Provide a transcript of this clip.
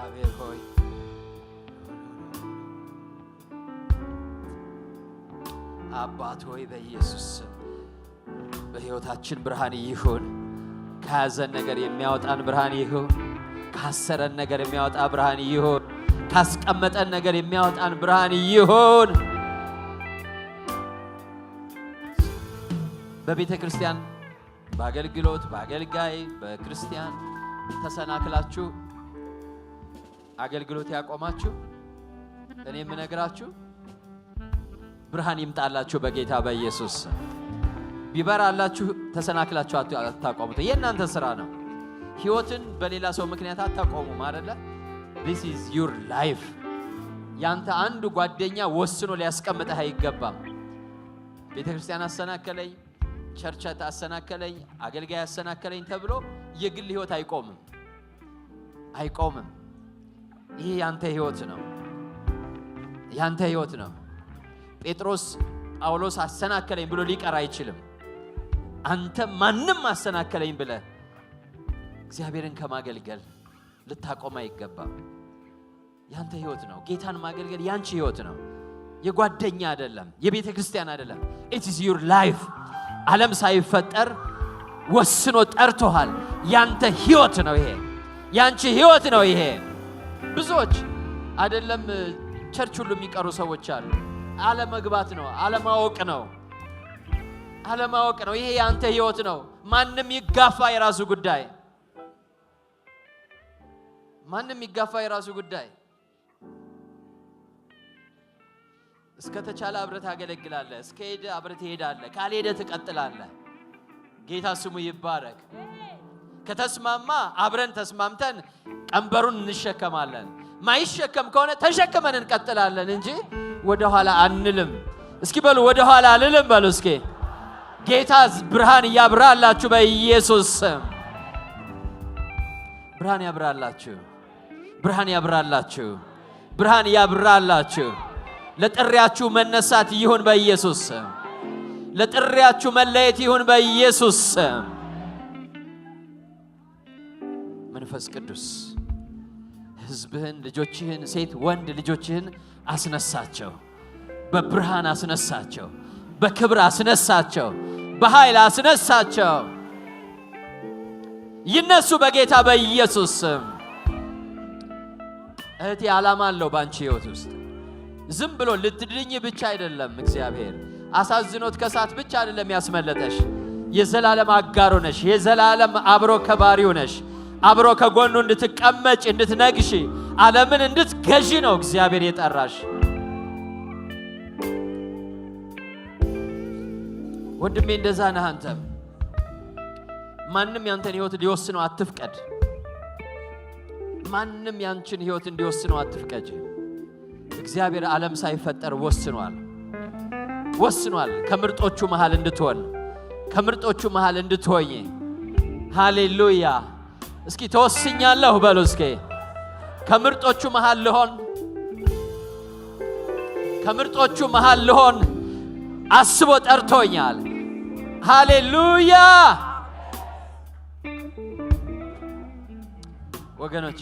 እግዚአብሔር ሆይ አባት ሆይ በኢየሱስ በሕይወታችን ብርሃን ይሁን። ካዘን ነገር የሚያወጣን ብርሃን ይሁን። ካሰረን ነገር የሚያወጣ ብርሃን ይሁን። ካስቀመጠን ነገር የሚያወጣን ብርሃን ይሁን። በቤተ ክርስቲያን በአገልግሎት በአገልጋይ በክርስቲያን ተሰናክላችሁ አገልግሎት ያቆማችሁ እኔ የምነግራችሁ ብርሃን ይምጣላችሁ በጌታ በኢየሱስ። ቢበራላችሁ ተሰናክላችሁ አታቆሙት። የእናንተ ስራ ነው። ሕይወትን በሌላ ሰው ምክንያት አታቆሙም አይደለ? This is your life። ያንተ አንድ ጓደኛ ወስኖ ሊያስቀምጥህ አይገባም። ቤተ ክርስቲያን አሰናከለኝ፣ ቸርች አሰናከለኝ፣ አገልጋይ አሰናከለኝ ተብሎ የግል ሕይወት አይቆምም። ይሄ ያንተ ሕይወት ነው። ያንተ ሕይወት ነው። ጴጥሮስ ጳውሎስ አሰናከለኝ ብሎ ሊቀር አይችልም። አንተ ማንም አሰናከለኝ ብለህ እግዚአብሔርን ከማገልገል ልታቆም አይገባም። ያንተ ሕይወት ነው። ጌታን ማገልገል ያንቺ ሕይወት ነው። የጓደኛ አይደለም፣ የቤተ ክርስቲያን አይደለም። it is your life። ዓለም ሳይፈጠር ወስኖ ጠርቶሃል። ያንተ ሕይወት ነው ይሄ። ያንቺ ሕይወት ነው ይሄ። ብዙዎች አይደለም ቸርች ሁሉ የሚቀሩ ሰዎች አሉ። አለመግባት ነው፣ አለማወቅ ነው። ይሄ ያንተ ሕይወት ነው። ማንም ይጋፋ የራሱ ጉዳይ። እስከ ተቻለ አብረህ ታገለግላለህ። እስከ ሄደ አብረህ ትሄዳለህ። ካልሄደ ትቀጥላለህ። ጌታ ስሙ ይባረክ። ከተስማማ አብረን ተስማምተን ቀንበሩን እንሸከማለን። ማይሸከም ከሆነ ተሸክመን እንቀጥላለን እንጂ ወደ ኋላ አንልም። እስኪ በሉ ወደ ኋላ አንልም በሉ እስኪ። ጌታ ብርሃን ያብራላችሁ በኢየሱስ ስም። ብርሃን ያብራላችሁ። ለጥሪያችሁ መነሳት ይሁን በኢየሱስ ስም። ለጥሪያችሁ መለየት ይሁን በኢየሱስ ስም። መንፈስ ቅዱስ ሕዝብህን፣ ልጆችህን፣ ሴት ወንድ ልጆችህን አስነሳቸው። በብርሃን አስነሳቸው። በክብር አስነሳቸው። በኃይል አስነሳቸው። ይነሱ በጌታ በኢየሱስ ስም። እህቴ ዓላማ አለው ባንቺ ሕይወት ውስጥ። ዝም ብሎ ልትድኝ ብቻ አይደለም። እግዚአብሔር አሳዝኖት ከሳት ብቻ አይደለም ያስመለጠሽ። የዘላለም አጋሩ ነሽ። የዘላለም አብሮ ከባሪው ነሽ። አብሮ ከጎኑ እንድትቀመጭ እንድትነግሺ ዓለምን እንድትገዢ ነው እግዚአብሔር የጠራሽ። ወንድሜ እንደዛ ነህ አንተም። ማንም ያንተን ሕይወት ሊወስነው አትፍቀድ። ማንም ያንቺን ሕይወት እንዲወስነው አትፍቀጂ። እግዚአብሔር ዓለም ሳይፈጠር ወስኗል ከምርጦቹ መሃል እንድትሆኝ። ሃሌሉያ። እስኪ ተወስኛለሁ በሉ እስኪ። ከምርጦቹ መሃል ልሆን አስቦ ጠርቶኛል። ሃሌሉያ። ወገኖቼ